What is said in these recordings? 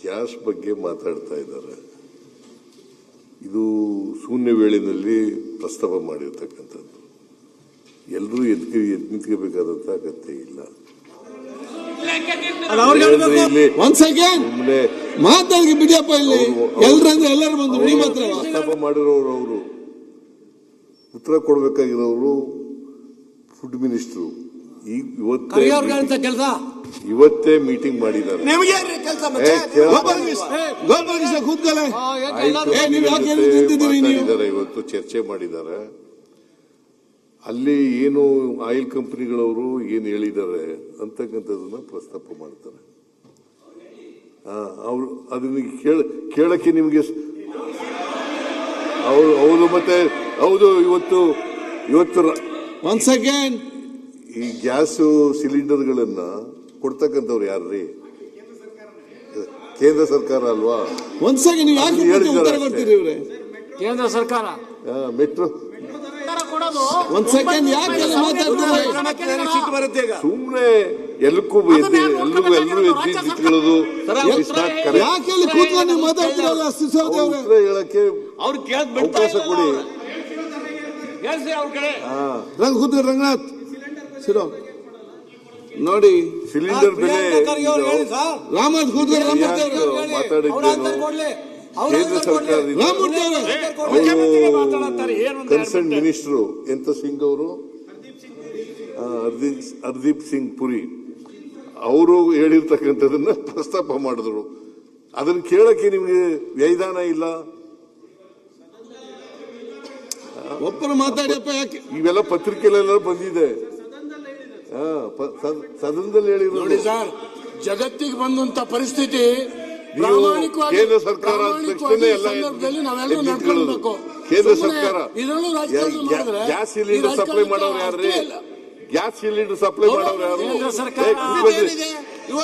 Gas ಬಗ್ಗೆ ಮಾತಾಡ್ತಾ ಇದ್ದಾರೆ. ಇದು ಶೂನ್ಯ ವೇಳೆಯಲ್ಲಿ ಪ್ರಸ್ತಾಪ ಮಾಡಿರ್ತಕ್ಕಂಥದ್ದು. ಎಲ್ಲರೂ ನಿಂತ್ಕೋಬೇಕಾದಂತ ಅಗತ್ಯ ಇಲ್ಲ. ಬಿಡಿಯಪ್ಪ ಇಲ್ಲಿ ಎಲ್ಲರೂ ಬಂದು ಪ್ರಸ್ತಾಪ ಮಾಡಿರೋರು, ಅವರು ಉತ್ತರ ಕೊಡಬೇಕಾಗಿರೋರು ಫುಡ್ ಮಿನಿಸ್ಟ್ರು. ಇವತ್ತೇ ಮೀಟಿಂಗ್ ಮಾಡಿದ್ದಾರೆ. ಇವತ್ತು ಚರ್ಚೆ ಮಾಡಿದ್ದಾರೆ. ಅಲ್ಲಿ ಏನು ಆಯಿಲ್ ಕಂಪನಿಗಳವರು ಏನು ಹೇಳಿದ್ದಾರೆ ಅಂತಕ್ಕಂಥದನ್ನ ಪ್ರಸ್ತಾಪ ಮಾಡ್ತಾರೆ. ಅವರು ಅದನ್ನ ಕೇಳಕ್ಕೆ ನಿಮಗೆ ಹೌದು. ಮತ್ತೆ ಹೌದು, ಇವತ್ತು ಒನ್ಸ್ ಅಗೇನ್ ಈ ಗ್ಯಾಸ್ ಸಿಲಿಂಡರ್ಗಳನ್ನ ಕೊಡ್ತಕ್ಕಂಥವ್ರು ಯಾರ್ರೀ? ಕೇಂದ್ರ ಸರ್ಕಾರ ಅಲ್ವಾ? ಒಂದ್ಸಾಗಿ ನೀವು ಯಾಕೆ ಉತ್ತರ ಕೊಡ್ತೀರಿ ಇವ್ರೆ? ಕೇಂದ್ರ ಸರ್ಕಾರ ಮೆಟ್ರೋ ಸುಮ್ನೆ ಎಲ್ಲಕ್ಕೂ ಎಲ್ಲರೂ ನಿಂತ್ಕೊಳ್ಳೋದು ಹೇಳಕ್ಕೆ ಅವಕಾಶ ಕೊಡಿ. ರಂಗನಾಥ್ ನೋಡಿ, ಸಿಲಿಂಡರ್ ಬೆಲೆ ರಾಮನಾಥ್ ಮಾತಾಡಿದ್ದೇನು? ಕೇಂದ್ರ ಸರ್ಕಾರದಿಂದ ಕನ್ಸರ್ನ್ ಮಿನಿಸ್ಟರ್ ಎಂತ ಸಿಂಗ್ ಅವರು, ಹರ್ದೀಪ್ ಸಿಂಗ್ ಪುರಿ ಅವರು ಹೇಳಿರ್ತಕ್ಕಂಥದನ್ನ ಪ್ರಸ್ತಾಪ ಮಾಡಿದ್ರು. ಅದನ್ನ ಕೇಳಕ್ಕೆ ನಿಮ್ಗೆ ವ್ಯೈಧಾನ ಇಲ್ಲ. ಒಬ್ಬರು ಮಾತಾಡಿಯಪ್ಪ, ಯಾಕೆ ಇವೆಲ್ಲ ಪತ್ರಿಕೆಲೆಲ್ಲ ಬಂದಿದೆ. ಸದನದಲ್ಲಿ ಹೇಳಿದ್ರು. ಸರ್, ಜಗತ್ತಿಗೆ ಬಂದಂತ ಪರಿಸ್ಥಿತಿ ಕೇಂದ್ರ ಸರ್ಕಾರ ಕೇಂದ್ರ ಸರ್ಕಾರ ಗ್ಯಾಸ್ ಸಿಲಿಂಡರ್ ಸಪ್ಲೈ ಮಾಡೋರು ಯಾರ್ರಿ? ಗ್ಯಾಸ್ ಸಿಲಿಂಡರ್ ಸಪ್ಲೈ ಮಾಡೋರು ಯಾರು?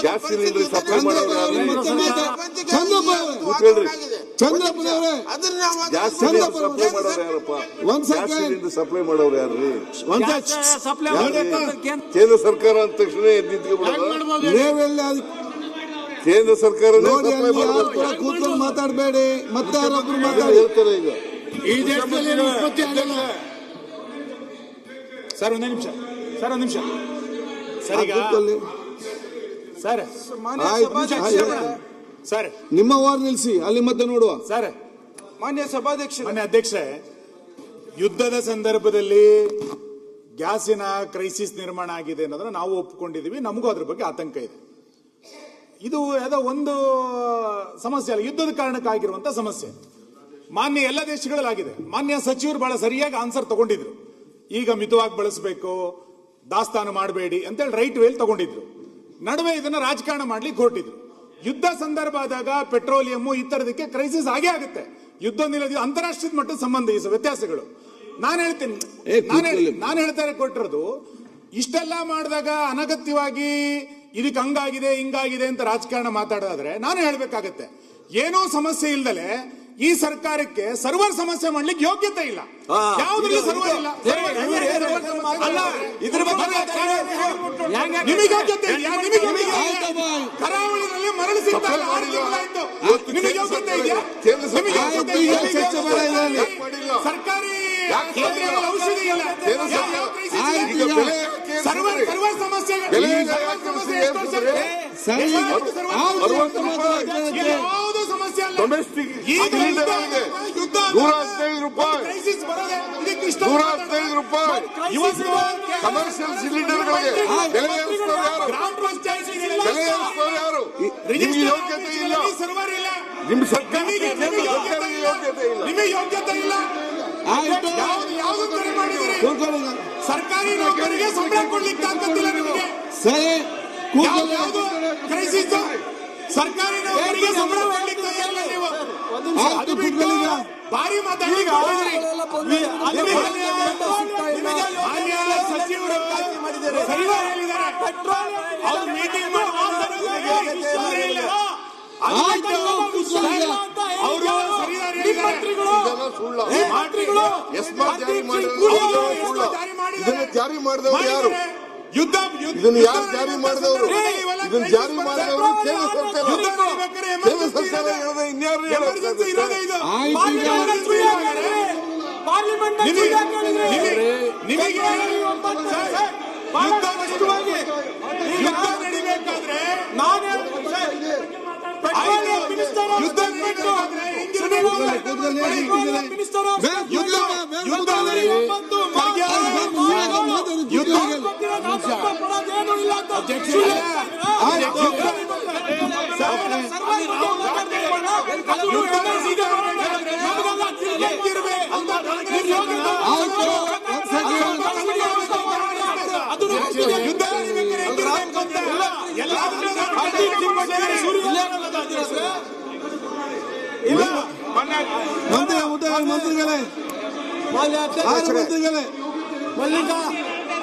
ಗ್ಯಾಸ್ ಸಿಲಿಂಡರ್ ಸಪ್ಲೈ ಮಾಡೋರು ಯಾರು? ಚಂದ್ರಪ್ಪನವರೇ, ಗ್ಯಾಸ್ ಸಿಲಿಂಡರ್ ಸಪ್ಲೈ ಮಾಡೋರು ಯಾರಪ್ಪ? ಗ್ಯಾಸ್ ಸಿಲಿಂಡರ್ ಸಪ್ಲೈ ಮಾಡೋರು ಯಾರ್ರಿ? ಕೇಂದ್ರ ಸರ್ಕಾರ ಅಂದ ತಕ್ಷಣ ನಿಂತ್ಕೊಬಿಡೋದು. ಕೇಂದ್ರ ಸರ್ಕಾರ ಕೂತ್ಕೊಂಡು ಮಾತಾಡಬೇಡಿ, ಮತ್ತೆ ಯಾರೊಬ್ರು ಮಾತಾಡಿ ಹೇಳ್ತಾರೆ. ಈಗ ಈ ದೇಶದಲ್ಲಿ ಸರ್ ಒಂದೇ ನಿಮಿಷ, ಸರ್ ಒಂದು ನಿಮಿಷ ಸರ್, ಸರ್ ನಿಮ್ಮ ವಾರ್ ನಿಲ್ಲಿಸಿ, ಅಲ್ಲಿ ಮತ್ತೆ ನೋಡುವ. ಸರ್, ಮಾನ್ಯ ಸಭಾಧ್ಯಕ್ಷ, ಮಾನ್ಯ ಅಧ್ಯಕ್ಷೆ, ಯುದ್ಧದ ಸಂದರ್ಭದಲ್ಲಿ ಗ್ಯಾಸಿನ ಕ್ರೈಸಿಸ್ ನಿರ್ಮಾಣ ಆಗಿದೆ ಅನ್ನೋದನ್ನ ನಾವು ಒಪ್ಪಿಕೊಂಡಿದೀವಿ. ನಮಗೂ ಅದ್ರ ಬಗ್ಗೆ ಆತಂಕ ಇದೆ. ಇದು ಯಾವುದೋ ಒಂದು ಸಮಸ್ಯೆ ಅಲ್ಲ, ಯುದ್ಧದ ಕಾರಣಕ್ಕಾಗಿರುವಂತ ಸಮಸ್ಯೆ. ಮಾನ್ಯ ಎಲ್ಲ ದೇಶಗಳಲ್ಲಾಗಿದೆ. ಮಾನ್ಯ ಸಚಿವರು ಬಹಳ ಸರಿಯಾಗಿ ಆನ್ಸರ್ ತಗೊಂಡಿದ್ರು. ಈಗ ಮಿತವಾಗಿ ಬಳಸಬೇಕು, ದಾಸ್ತಾನು ಮಾಡಬೇಡಿ ಅಂತೇಳಿ ರೈಟ್ ವೇಲ್ ತಗೊಂಡಿದ್ರು. ನಡುವೆ ಇದನ್ನ ರಾಜಕಾರಣ ಮಾಡ್ಲಿಕ್ಕೆ ಹೊರಟಿದ್ರು. ಯುದ್ಧ ಸಂದರ್ಭ ಆದಾಗ ಪೆಟ್ರೋಲಿಯಂ ಈ ತರದಕ್ಕೆ ಕ್ರೈಸಿಸ್ ಆಗೇ ಆಗುತ್ತೆ. ಯುದ್ಧ ನಿಲ್ಲದ ಅಂತಾರಾಷ್ಟ್ರೀಯ ಮಟ್ಟದ ಸಂಬಂಧ ಈ ವ್ಯತ್ಯಾಸಗಳು. ನಾನು ಹೇಳ್ತೀನಿ, ನಾನು ಹೇಳ್ತಾರೆ ಕೊಟ್ಟಿರೋದು, ಇಷ್ಟೆಲ್ಲ ಮಾಡಿದಾಗ ಅನಗತ್ಯವಾಗಿ ಇದಕ್ಕೆ ಹಂಗಾಗಿದೆ ಹಿಂಗಾಗಿದೆ ಅಂತ ರಾಜಕಾರಣ ಮಾತಾಡೋದಾದ್ರೆ ನಾನು ಹೇಳ್ಬೇಕಾಗತ್ತೆ, ಏನೋ ಸಮಸ್ಯೆ ಇಲ್ದಲೆ ಈ ಸರ್ಕಾರಕ್ಕೆ ಸರ್ವರ್ ಸಮಸ್ಯೆ ಮಾಡ್ಲಿಕ್ಕೆ ಯೋಗ್ಯತೆ ಇಲ್ಲ. ಯಾವುದ್ರಲ್ಲಿ ಸರ್ವರ್ ಇಲ್ಲ, ನಿಮಗೆ ಯೋಗ್ಯತೆ ಇದೆಯಾ? ಕರಾವಳಿನಲ್ಲಿ ಮರಳು ಸಿಗ್ತಾ ಇಲ್ಲ, 6 ತಿಂಗಳಾಯ್ತು. ನಿಮಗೆ ಯೋಗ್ಯತೆ ಇದೆಯಾ? ಸರ್ಕಾರಿ ಔಷಧಿ ಇಲ್ಲ, ಸರ್ವರ್ ಸಮಸ್ಯೆ ಯಾವುದು ಸಮಸ್ಯೆ ಅಲ್ಲ. ಕಮರ್ಷಿಯಲ್ ಸಿಲಿಂಡರ್ಗಳಿಗೆ ಬೆಲೆ ಯಾರು? ನಿಮ್ಗೆ ಯೋಗ್ಯತೆ ಇಲ್ಲ, ನಿಮ್ ಸರ್ಕಾರಕ್ಕೆ ನಿಮಗೆ ಯೋಗ್ಯತೆ ಇಲ್ಲ. ಯಾವುದು ಕರೆ ಮಾಡಿದಿರಿ? ಸರ್ಕಾರಿ ನೌಕರಿಗೆ ಸಂಬಳ ಕೊಡ್ಲಿಕ್ಕೆ ಆಗ್ತಿಲ್ಲ ನಿಮಗೆ. ಯಾವುದು ಕ್ರೈಸಿಸ್? ಸರ್ಕಾರಿ ನೌಕರಿಗೆ ಸಂಬಳ ಕೊಡ್ಲಿಕ್ಕೆ ಇಲ್ಲ ನೀವು. ಅದು ಬಿಟ್ಟು ಭಾರಿ ಮಾತಾಡಿ ಸಚಿವರು ಸರಿಯಾಗಿ ಹೇಳಿದ್ದಾರೆ. ಅವ್ರು ಮೀಟಿಂಗ್ ಜಾರಿ ಮಾಡಿದವರು ಯಾರು? ಇದನ್ನು ಯಾರು ಜಾರಿ ಮಾಡಿದವರು? ಇದನ್ನು ಜಾರಿ ಮಾಡಿದವರು ಕೇಂದ್ರ ಸರ್ಕಾರ. ಎಮರ್ಜೆನ್ಸಿ ಇರೋದೇ ಇದು. ಆಯ್ತು, ಈಗ ನಿಮಗೆ ಯುದ್ಧ ನಡಿಬೇಕಾದ್ರೆ ಯುದ್ಧ ಮಂತ್ರಿಗಳೇ,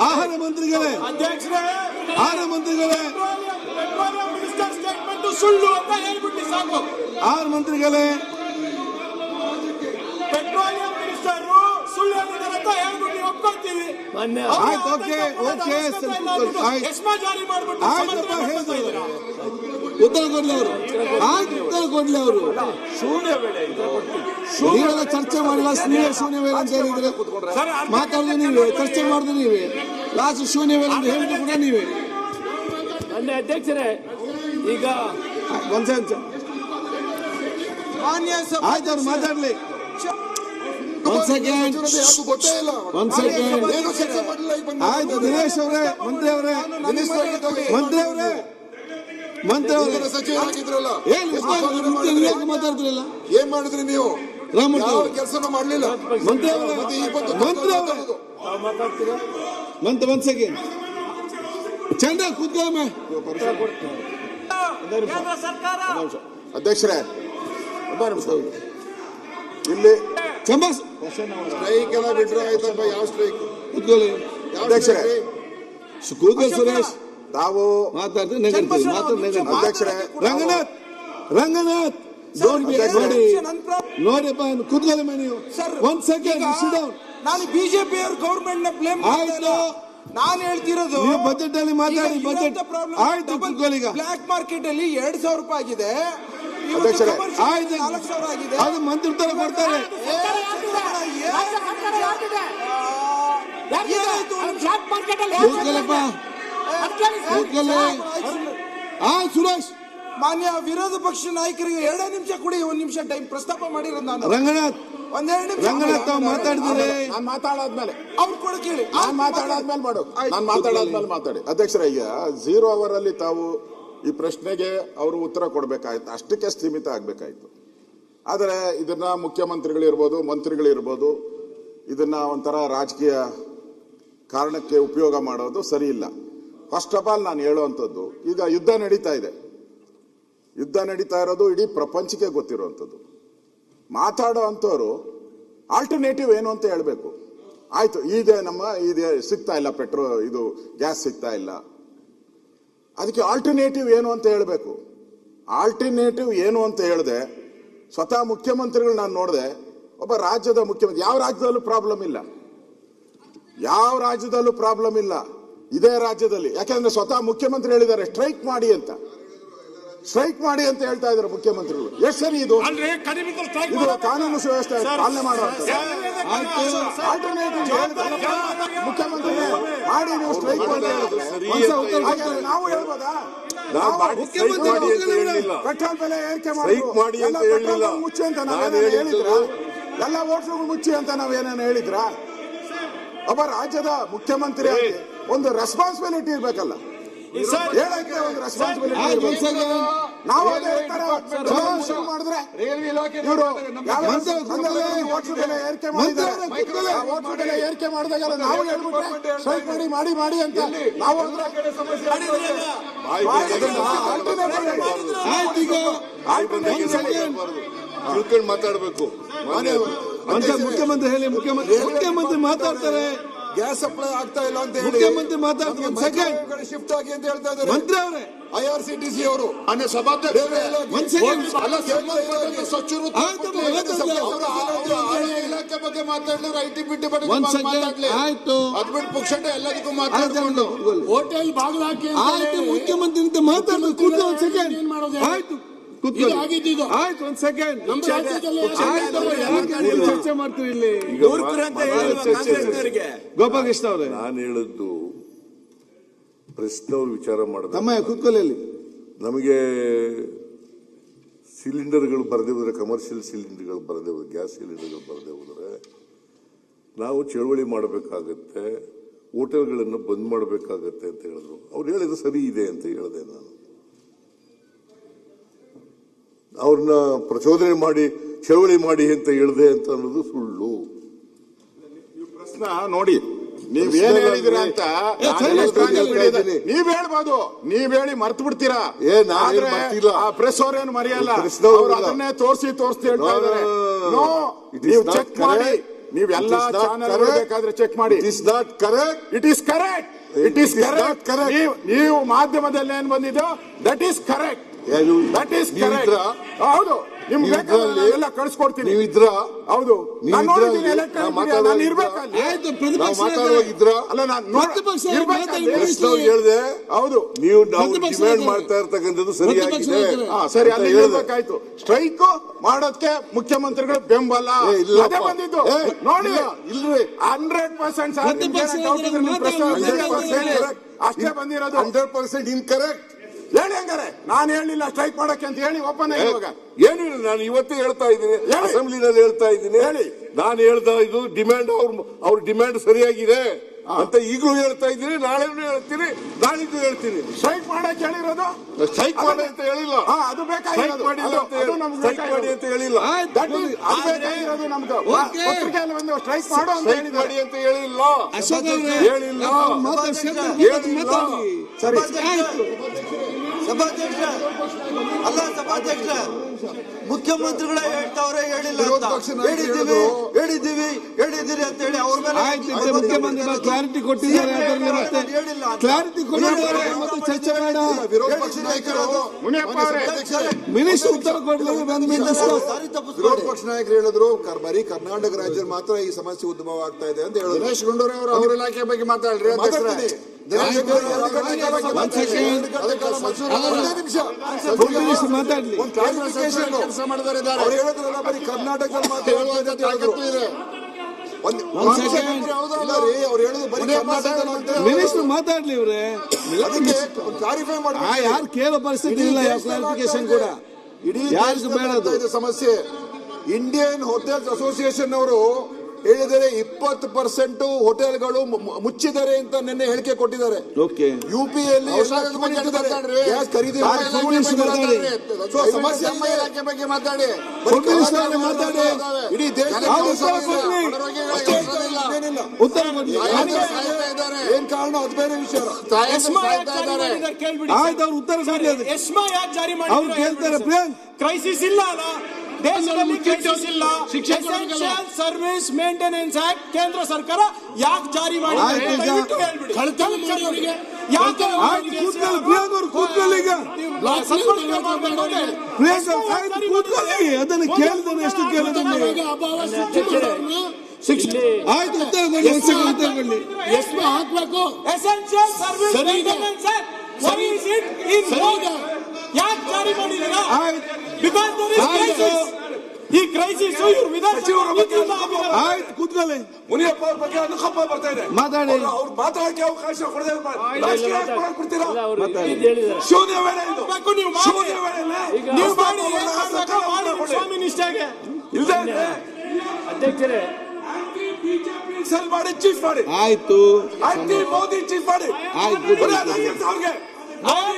ಆಹಾರ ಮಂತ್ರಿಗಳೇ, ಆಹಾರ ಮಂತ್ರಿಗಳೇ, ಸುಳ್ಳು ಅಂತ ಹೇಳ್ಬಿಟ್ಟು ಸಾಕು. ಆಹಾರ ಮಂತ್ರಿಗಳೇ, ಪೆಟ್ರೋಲಿಯಂ ಮಿನಿಸ್ಟರ್ ಸುಳ್ಳು ಹೇಳಿದ್ದಾರೆ ಅಂತ ಹೇಳ್ಬಿಟ್ಟು ಒಪ್ಕೊಳ್ತೀವಿ. ಆಯ್ತು, ಓಕೆ, ಎಸ್ಮಾ ಜಾರಿ ಮಾಡ್ಬಿಟ್ಟು ಆಯ್ತಪ್ಪ, ಹೇಳ್ತಾರೆ ಉತ್ತರ ಕೊಡ್ಲಿ ಅವರು, ಆಯ್ತು ಉತ್ತರ ಕೊಡ್ಲಿ ಅವರು. ನೀವೆಲ್ಲ ಚರ್ಚೆ ಮಾಡಿಲ್ಲ, ನೀವೇ ಶೂನ್ಯ ವೇಳೆ ಅಂತ ಹೇಳಿದ್ರೆ ಮಾತಾಡಿದ್ರೆ ನೀವೇ, ಚರ್ಚೆ ಮಾಡಿದ್ರೆ ನೀವೇ, ಲಾಸ್ಟ್ ಶೂನ್ಯ ವೇಳೆ ಅಂತ ಹೇಳಿದ್ರು ಕೂಡ ನೀವೇ. ಮಾನ್ಯ ಅಧ್ಯಕ್ಷರೇ, ಈಗ ಒಂದ್ ನಿಮಿಷ ಆಯ್ತು, ಅವ್ರು ಮಾತಾಡ್ಲಿ. ಒಂದ್ ಸೆಕೆಂಡ್, ಒಂದ್ ಸೆಕೆಂಡ್. ಆಯ್ತು, ದಿನೇಶ್ ಅವರೇ, ಮಂತ್ರಿ ಅವರೇ, ಮಂತ್ರಿ ಅವರೇ, ಮಂತ್ರಿ ಅವರೇ, ಸಚಿವರಾಗಿದ್ರಲ್ಲ, ಏನ್ ಮಾತಾಡ್ತಿರಲ್ಲ? ಏನ್ ಮಾಡಿದ್ರಿ ನೀವು? ಯಾವ ಕೆಲಸನ ಮಾಡ್ಲಿಲ್ಲ. ಮಂತ್ರಿ ಅವರೇ, ಮಂತ್ರಿ ಅವರೇ, ಮಂತ್ರಿ ಒಂದ್ ಸೆಕೆಂಡ್. ಚಂದ್ರ ಕೂತ್ಕೊಮ್ಮೆ. ಅಧ್ಯಕ್ಷರೇ, ಇಲ್ಲಿ ಚಂಬಸ್ ಸ್ಟ್ರೈಕ್ ಎಲ್ಲ ಬಿಟ್ರೆ ಆಯ್ತಪ್ಪ. ಯಾವ ಸ್ಟ್ರೈಕ್? ಕೂತ್ಕೊಳ್ಳಿ ಅಧ್ಯಕ್ಷರೇ, ಕೂತ್ಕೊಳ್ಳಿ ಸುರೇಶ್. ತಾವು ಮಾತಾಡ್ತೀವಿ, ನೆಗಡ್ತೀವಿ, ಮಾತಾಡ್ತೀವಿ. ಅಧ್ಯಕ್ಷರೇ, ರಂಗನಾಥ್, ರಂಗನಾಥ್, ನೋಡಿ ನೋಡಿಪ್ಪ, ಕೂತ್ಕೊಳ್ಳಿ ನೀವು. ಒಂದ್ ಸೆಕೆಂಡ್, ನಾನು ಬಿಜೆಪಿ ಅವ್ರ ಗೌರ್ಮೆಂಟ್ ನ ಬ್ಲೇಮ್ ಆಯ್ತು, ನಾನು ಹೇಳ್ತಿರೋದು ನೀವು ಬಜೆಟ್ ಅಲ್ಲಿ ಮಾತಾಡಿ. ಬಜೆಟ್ ಆಯ್ತು, ಕೂತ್ಕೊಳ್ಳಿ. ಈಗ ಬ್ಲಾಕ್ ಮಾರ್ಕೆಟ್ ಅಲ್ಲಿ 2,000 ರೂಪಾಯಿ ಆಗಿದೆ, ಅಧ್ಯಕ್ಷರೇ, ಆಯ್ತು, 4,000 ಆಗಿದೆ. ಅದು ಮಂತ್ರಿ ತರ ಕೊಡ್ತಾರೆ. ಕೂತ್ಕೊಳ್ಳಪ್ಪ, ಕೂತ್ಕೊಳ್ಳಿ. ಆಯ್ತು ಸುರೇಶ್. ಮಾನ್ಯ ವಿರೋಧ ಪಕ್ಷ ನಾಯಕರಿಗೆ 2 ನಿಮಿಷ ಕೊಡಿ, 1 ನಿಮಿಷ ಟೈಮ್ ಪ್ರಸ್ತಾಪ ಮಾಡಿರೋದು ನಾನು. ರಂಗನಾಥ್, ಒಂದೆರಡು ನಿಮಿಷ ರಂಗನಾಥ್ ತಾವು ಮಾತಾಡಿದ್ರೆ ನಾನು ಮಾತಾಡಾದ್ಮೇಲೆ, ಅವ್ರು ಕೂಡ ಕೇಳಿ. ನಾನು ಮಾತಾಡಾದ್ಮೇಲೆ ಮಾಡು, ನಾನು ಮಾತಾಡಾದ್ಮೇಲೆ ಮಾತಾಡಿ. ಅಧ್ಯಕ್ಷರೇ, ಈಗ 0 ಅವರ್ ಅಲ್ಲಿ ತಾವು ಈ ಪ್ರಶ್ನೆಗೆ ಅವರು ಉತ್ತರ ಕೊಡಬೇಕಾಯ್ತು, ಅಷ್ಟಕ್ಕೆ ಸೀಮಿತ ಆಗ್ಬೇಕಾಯ್ತು. ಆದರೆ ಇದನ್ನ ಮುಖ್ಯಮಂತ್ರಿಗಳಿರ್ಬೋದು, ಮಂತ್ರಿಗಳಿರ್ಬೋದು, ಇದನ್ನ ಒಂಥರ ರಾಜಕೀಯ ಕಾರಣಕ್ಕೆ ಉಪಯೋಗ ಮಾಡೋದು ಸರಿ ಇಲ್ಲ. ಫಸ್ಟ್ ಆಫ್ ಆಲ್ ನಾನು ಹೇಳುವಂಥದ್ದು, ಈಗ ಯುದ್ಧ ನಡೀತಾ ಇದೆ. ಯುದ್ಧ ನಡೀತಾ ಇರೋದು ಇಡೀ ಪ್ರಪಂಚಕ್ಕೆ ಗೊತ್ತಿರುವಂಥದ್ದು. ಮಾತಾಡೋ ಅಂಥವ್ರು ಆಲ್ಟರ್ನೇಟಿವ್ ಏನು ಅಂತ ಹೇಳಬೇಕು. ಆಯ್ತು, ಈಗ ಇದು ಸಿಗ್ತಾ ಇಲ್ಲ, ಇದು ಗ್ಯಾಸ್ ಸಿಗ್ತಾ ಇಲ್ಲ, ಅದಕ್ಕೆ ಆಲ್ಟರ್ನೇಟಿವ್ ಏನು ಅಂತ ಹೇಳಬೇಕು. ಆಲ್ಟರ್ನೇಟಿವ್ ಏನು ಅಂತ ಹೇಳಿದೆ, ಸ್ವತಃ ಮುಖ್ಯಮಂತ್ರಿಗಳು ನಾನು ನೋಡಿದೆ, ಒಬ್ಬ ರಾಜ್ಯದ ಮುಖ್ಯಮಂತ್ರಿ, ಯಾವ ರಾಜ್ಯದಲ್ಲೂ ಪ್ರಾಬ್ಲಮ್ ಇಲ್ಲ, ಯಾವ ರಾಜ್ಯದಲ್ಲೂ ಪ್ರಾಬ್ಲಮ್ ಇಲ್ಲ, ಇದೇ ರಾಜ್ಯದಲ್ಲಿ. ಯಾಕಂದ್ರೆ ಸ್ವತಃ ಮುಖ್ಯಮಂತ್ರಿ ಹೇಳಿದ್ದಾರೆ ಸ್ಟ್ರೈಕ್ ಮಾಡಿ ಅಂತ, ಸ್ಟ್ರೈಕ್ ಮಾಡಿ ಅಂತ ಹೇಳ್ತಾ ಇದ್ದಾರೆ ಮುಖ್ಯಮಂತ್ರಿಗಳು. ಎಷ್ಟು ಸರಿ ಇದು? ಇದು ಕಾನೂನು ಸುವ್ಯವಸ್ಥೆ ಪಾಲನೆ ಮಾಡುವಂತ ಮುಖ್ಯಮಂತ್ರಿ ಮಾಡಿ ನೀವು ಸ್ಟ್ರೈಕ್ ಮಾಡಿ ಹೇಳುದು. ನಾವು ಹೇಳ್ಬೋದಾ? ಪೆಟ್ರೋಲ್ ಬೆಲೆ ಏರಿಕೆ ಮಾಡಿ ಮುಚ್ಚಿ ಅಂತ ನಾವೇನೇನು ಹೇಳಿದ್ರ? ಎಲ್ಲ ಹೋಟ್ಲುಗಳು ಮುಚ್ಚಿ ಅಂತ ನಾವೇನೇನು ಹೇಳಿದ್ರ? ಒಬ್ಬ ರಾಜ್ಯದ ಮುಖ್ಯಮಂತ್ರಿ ಒಂದು ರೆಸ್ಪಾನ್ಸಿಬಿಲಿಟಿ ಇರ್ಬೇಕಲ್ಲ, ಹೇಳಕ್ಕೆ ಒಂದು ರೆಸ್ಪಾನ್ಸಿಬಿಲಿಟಿ. ನಾವು ಶುರು ಮಾಡಿದ್ರೆ ಇವರು ಹೋಟ್ಲು ಬೆಲೆ ಏರಿಕೆ ಮಾಡಿದ್ದಾರೆ, ಹೋಟ್ಲು ಬೆಲೆ ಏರಿಕೆ ಮಾಡಿದಾಗೆಲ್ಲ ನಾವು ಹೇಳ್ಬಿಟ್ರೆ ಸ್ಟ್ರೈಕ್ ಮಾಡಿ ಅಂತ ನಾವು ತಿಳ್ಕೊಂಡು ಮಾತಾಡಬೇಕು. ಮುಖ್ಯಮಂತ್ರಿ ಹೇಳಿ, ಮುಖ್ಯಮಂತ್ರಿ ಮಾತಾಡ್ತಾರೆ. ಗ್ಯಾಸ್ ಸಪ್ಲೈ ಆಗ್ತಾ ಇಲ್ಲ ಅಂತ ಹೇಳಿ ಮುಖ್ಯಮಂತ್ರಿ ಮಾತಾಡ್ತಾರೆ. ಸೆಕೆಂಡ್ ಶಿಫ್ಟ್ ಆಗಿ ಅಂತ ಹೇಳ್ತಾ ಇದ್ದಾರೆ ಮಂತ್ರಿ ಅವರೇ. IRCTC ಅವರು ಇಲಾಖೆ ಬಗ್ಗೆ ಮಾತಾಡಿದ್ರು, ಐಟಿ ಬಿಟ್ಟು ಬಗ್ಗೆ ಆಯ್ತು, ಅದ್ಬಿಟ್ಟು ಪುಕ್ಷಟ ಎಲ್ಲದಕ್ಕೂ ಮಾತಾಡ್ಕೊಂಡು ಹೋಟೆಲ್ ಬಾಗಿಲು ಹಾಕಿ ಆಯ್ತು, ಮುಖ್ಯಮಂತ್ರಿ ಅಂತ ಮಾತಾಡ್ಬೇಕು. ಸೆಕೆಂಡ್ ಆಯ್ತು, ಕೂತ್ಕೊಳ್ಳಿ. ಆಗಿದ್ದು ಆಯ್ತು, ಒಂದ್ ಸೆಕೆಂಡ್. ನಮ್ಮ ರಾಜ್ಯದಲ್ಲಿ ಚರ್ಚೆ ಮಾಡ್ತೀವಿ ಇಲ್ಲಿ. ಈಗ ಗೋಪಾಲಕೃಷ್ಣ ಅವರೇ, ನಾನು ಹೇಳಿದ್ದು ಪ್ರಶ್ನವ್ರು ವಿಚಾರ ಮಾಡಿದ ತಮ್ಮ ಕೂತ್ಕೊಳ್ಳಿ ಅಲ್ಲಿ. ನಮಗೆ ಸಿಲಿಂಡರ್ಗಳು ಬರದೇ ಹೋದ್ರೆ, ಕಮರ್ಷಿಯಲ್ ಸಿಲಿಂಡರ್ಗಳು ಬರದೇ ಹೋದ್ರೆ, ಗ್ಯಾಸ್ ಸಿಲಿಂಡರ್ಗಳು ಬರದೇ ಹೋದ್ರೆ ನಾವು ಚಳವಳಿ ಮಾಡಬೇಕಾಗತ್ತೆ, ಹೋಟೆಲ್ಗಳನ್ನು ಬಂದ್ ಮಾಡಬೇಕಾಗತ್ತೆ ಅಂತ ಹೇಳಿದ್ರು. ಅವ್ರು ಹೇಳಿದ್ರು ಸರಿ ಇದೆ ಅಂತ ಹೇಳಿದೆ. ನಾನು ಅವ್ರನ್ನ ಪ್ರಚೋದನೆ ಮಾಡಿ ಚಳವಳಿ ಮಾಡಿ ಅಂತ ಹೇಳಿದೆ ಅಂತ ಅನ್ನೋದು ಸುಳ್ಳು. ಪ್ರಶ್ನ ನೋಡಿ, ನೀವೇನ್ ಹೇಳಿದಿರ ಅಂತ ನೀವ್ ಹೇಳ್ಬೋದು, ನೀವ್ ಹೇಳಿ ಮರ್ತು ಬಿಡ್ತೀರಾ. ಪ್ರೆಸ್ ಅವ್ರೇನು ಮರೆಯಲ್ಲ, ಅವ್ರು ಅದನ್ನೇ ತೋರಿಸ್ತಿ ಹೇಳ್ತಾ ಇದಾರೆ. ನೀವು ಚೆಕ್ ಮಾಡಿ, ನೀವೆಲ್ಲ ಚಾನಲ್ ಬೇಕಾದ್ರೆ ಚೆಕ್ ಮಾಡಿ. It is not correct. It is correct. It is correct. ನೀವು ಮಾಧ್ಯಮದಲ್ಲಿ ಏನ್ ಬಂದಿದ್ದೋ that is correct. That is correct. ಹೌದು, ನಿಮ್ಗೆ ಎಲ್ಲ ಕಳ್ಸಿಕೊಡ್ತೀನಿ. ನೀವು ಇದ್ರ? ಹೌದು, ನಾನು ನೋಡಿದ್ದೀನಿ. ನಾನು ಇರ್ಬೇಕಲ್ಲಿ. ಆಯ್ತು, ಪ್ರತಿಪಕ್ಷ ಅಲ್ಲ, ನಾನು ಹೇಳಿದೆ. ಹೌದು, ನೀವು ಡಿಮ್ಯಾಂಡ್ ಮಾಡ್ತಾ ಇರ್ತಕ್ಕಂಥದ್ದು ಸರಿಯಾಗಿದೆ. ಸರಿ, ಅಲ್ಲಿ ಹೇಳ್ಬೇಕಾಯ್ತು. ಸ್ಟ್ರೈಕ್ ಮಾಡೋದಕ್ಕೆ ಮುಖ್ಯಮಂತ್ರಿಗಳು ಬೆಂಬಲ ಅದೇ ಬಂದಿದ್ದು. ನೋಡಿ, ಇಲ್ರಿ 100% ಅಷ್ಟೇ ಬಂದಿರೋದು. 100% ಇನ್ಕರೆಕ್ಟ್. ಹೇಳಿ ಹಂಗಾರೆ. ನಾನು ಹೇಳಿಲ್ಲ ಸ್ಟ್ರೈಕ್ ಮಾಡಕ್ಕೆ ಅಂತ ಹೇಳಿ ಒಪ್ಪಂದ. ಇವಾಗ ಏನು ಇಲ್ಲ, ನಾನು ಇವತ್ತೇ ಹೇಳ್ತಾ ಇದ್ದೀನಿ, ಅಸೆಂಬ್ಲಿನಲ್ಲಿ ಹೇಳ್ತಾ ಇದ್ದೀನಿ. ಹೇಳಿ, ನಾನು ಹೇಳ್ತಾ ಇದು ಡಿಮ್ಯಾಂಡ್, ಅವ್ರ ಡಿಮ್ಯಾಂಡ್ ಸರಿಯಾಗಿದೆ ಅಂತ ಈಗಲೂ ಹೇಳ್ತಾ ಇದ್ದೀನಿ, ನಾಳೆನೂ ಹೇಳ್ತೀನಿ, ನಾಳಿದ್ದು ಹೇಳ್ತೀನಿ. ಸ್ಟ್ರೈಕ್ ಮಾಡಕ್ಕೆ ಹೇಳಿರೋದು. ಸ್ಟ್ರೈಕ್ ಮಾಡಿ ಅಂತ ಹೇಳಿಲ್ಲ. ಅದು ಬೇಕಾಗಿರೋದು. ಸ್ಟ್ರೈಕ್ ಮಾಡಿ ಅಂತ ಹೇಳಿಲ್ಲ. ಬೇಕಾಗಿರೋದು ನಮ್ದು ಪತ್ರಿಕೆಯಲ್ಲಿ ಒಂದು ಸ್ಟ್ರೈಕ್ ಮಾಡೋ ಅಂತ ಸ್ಟ್ರೈಕ್ ಮಾಡಿ ಅಂತ ಹೇಳಿಲ್ಲ. ಅಶೋಕ್ ಅವರೇ, ಹೇಳಿಲ್ಲ. ಸರಿ, ಸಭಾಧ್ಯಕ್ಷ ಅಲ್ಲ, ಸಭಾಧ್ಯಕ್ಷ ಮುಖ್ಯಮಂತ್ರಿಗಳೇ ಹೇಳ್ತಾವ್ರೆ, ಹೇಳಿಲ್ಲ ಅಂತ ಹೇಳಿದ್ದೀರಿ ಅಂತ ಹೇಳಿ ಅವ್ರ ಮೇಲೆ ಆಯ್ತು, ಮುಖ್ಯಮಂತ್ರಿ ಕ್ಲಾರಿಟಿ ಕೊಟ್ಟಿದ್ದಾರೆ. ಕ್ಲಾರಿಟಿ ಕೊಟ್ಟಿದ್ದಾರೆ ಮತ್ತು ಚರ್ಚೆ ಬೇಡ. ಮಿನಿಸ್ಟರ್ ಉತ್ತರ ಕೊಡಲಿ. ವಿರೋಧ ಪಕ್ಷ ನಾಯಕರು ಹೇಳಿದ್ರು ಬರೀ ಕರ್ನಾಟಕ ರಾಜ್ಯದಲ್ಲಿ ಮಾತ್ರ ಈ ಸಮಸ್ಯೆ ಉದ್ಭವ ಆಗ್ತಾ ಇದೆ ಅಂತ ಹೇಳಿದ್ರು. ದಿನೇಶ್ ಗುಂಡೂರಾವ್ ಅವ್ರ ಇಲಾಖೆ ಬಗ್ಗೆ ಮಾತಾಡ್ರಿ. ಮಾತಾಡ್ಲಿ. ಕೆಲಸ ಮಾಡಿದಾರೆ. ಅವ್ರು ಹೇಳಿದ್ರಲ್ಲ ಬರೀ ಕರ್ನಾಟಕದಲ್ಲಿ ಮಾತ್ರ ಅವ್ರು ಹೇಳಿದ್ರು ಬರೀ ಕರ್ನಾಟಕದಲ್ಲಿ. ಮಿನಿಸ್ಟರ್ ಮಾತಾಡ್ಲಿ ಇವ್ರೆ, ಕ್ಲಾರಿಫೈ ಮಾಡಿ. ಯಾರು ಕೇಳೋ ಪರಿಸ್ಥಿತಿ ಇಲ್ಲ. ಯಾವ ಕ್ಲಾರಿಫಿಕೇಶನ್ ಕೂಡ ಇಡೀ ಯಾರಿಗೂ ಬೇಡ ಸಮಸ್ಯೆ. ಇಂಡಿಯನ್ ಹೋಟೆಲ್ಸ್ ಅಸೋಸಿಯೇಷನ್ ಅವರು ಹೇಳಿದರೆ 20% ಹೋಟೆಲ್ಗಳು ಮುಚ್ಚಿದ್ದಾರೆ ಅಂತ ನಿನ್ನೆ ಹೇಳಿಕೆ ಕೊಟ್ಟಿದ್ದಾರೆ. ಯುಪಿಯಲ್ಲಿ ಗ್ಯಾಸ್ ಖರೀದಿ ಸಮಸ್ಯೆ ಬಗ್ಗೆ ಮಾತಾಡಿ. ಇಡೀ ದೇಶ ಏನ್ ಕಾರಣ ಅದು ಬೇರೆ ವಿಷಯ. ಆಯ್ತು, ಅವ್ರು ಉತ್ತರ ಎಸ್ಮಾ ಯಾಕೆ ಜಾರಿ ಅವ್ರು ಕೇಳ್ತಾರೆ. ಪ್ರಿಯಾಂಕ್, ಕ್ರೈಸಿಸ್ ಇಲ್ಲ ಅಲ್ಲ, ದೇಶದಲ್ಲಿ ಕ್ರೈಸಿಸ್ ಇಲ್ಲ. ಎಸೆನ್ಷಿಯಲ್ ಸರ್ವಿಸ್ ಮೇಂಟೆನೆನ್ಸ್ ಆಕ್ಟ್ ಕೇಂದ್ರ ಸರ್ಕಾರ ಯಾಕೆ ಜಾರಿ ಮಾಡಿದೆ? ಅದನ್ನು ಕೇಳಿದ್ರೆ ಎಷ್ಟು ಕೇಳಿದ್ರೆ ಆಯ್ತು, ಉತ್ತರ ಕೊಡಿ. ಉತ್ತರ ಕೊಡಿ. ಎಷ್ಟು ಹಾಕ್ಬೇಕು? ಎಸೆನ್ಷಿಯಲ್ ಸರ್ವಿಸ್ ಮೇಂಟೆನೆನ್ಸ್ ಆಕ್ಟ್ ಯಾಕೆ ಜಾರಿ ಮಾಡಿದ್ದೀರಾ? ಬಿಕಾಸ್ ಈ ಕ್ರೈಸಿಸ್ ಇವ್ರು ಆಯ್ತು, ಕೂತ್ಕೊಳ್ಳಿ. ಮುನಿಯಪ್ಪ ಅವ್ರ ಬಗ್ಗೆ ಅನುಕಂಪ ಬರ್ತಾ ಇದೆ. ಮಾತಾಡಿ. ಅವ್ರು ಮಾತಾಡಕ್ಕೆ ಅವಕಾಶ ಕೊಡದೆ ಶೂನ್ಯ ವೇಳೆ ಇದು. ಶೂನ್ಯ ವೇಳೆ ನೀವು ಮಾಡಿ ಸ್ವಾಮಿ ನಿಷ್ಠೆಗೆ ಇಲ್ಲದೆ ಅಧ್ಯಕ್ಷರೇ ಸೆಲ್ ಮಾಡಿ ಚೀಫ್ ಮಾಡಿ. ಆಯ್ತು, ಆಂಟಿ ಮೋದಿ ಚೀಫ್ ಮಾಡಿ. ಆಯ್ತು. ಅವ್ರಿಗೆ